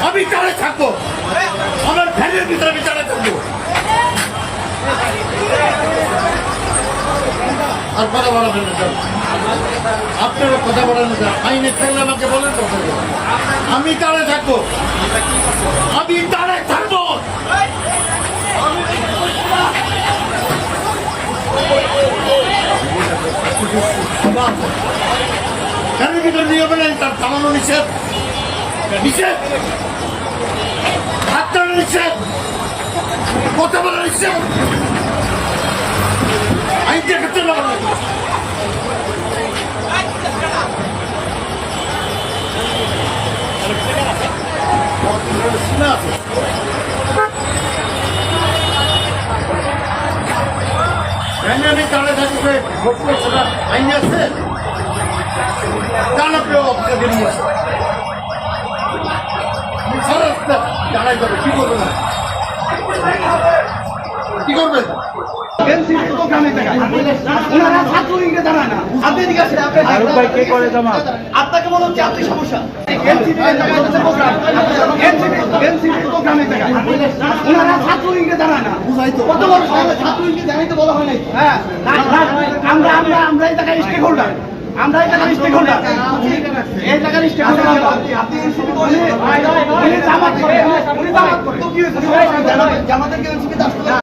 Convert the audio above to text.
আমি তারে থাকবো, আমার ফ্যানের ভিতরে আমি তারে থাকবো। আর কথা বলাবেন না, আপনারা কথা বলেন না, আইনের থাকলে আমাকে বলেন কথা। আমি তারে থাকবো, আমি তারে থাকবো। ফ্যানের ভিতরে নিয়মে নেই, তার থামানো নিষেধ, নিষেধ, হাত টানা নিষেধ, কথা বলা নিষেধ, আইন দেখাতে না। আমি তাহলে থাকবে আইন আছে, জানা পেয়েও আপনাকে নিয়ে আসে জানাই যাবে। কি করবেন, কি করবেন? আপনাকে বলুন যে আপনি সমস্যা জানাইতে বলা হয় নাই। হ্যাঁ, আমরা আমরা আমরা এই টাকার স্টেক হোল্ডার, আমরা এই টাকার স্টেক হোল্ডার, এই টাকার স্টেক হোল্ডার। আপনি জামাত করে, জামাতের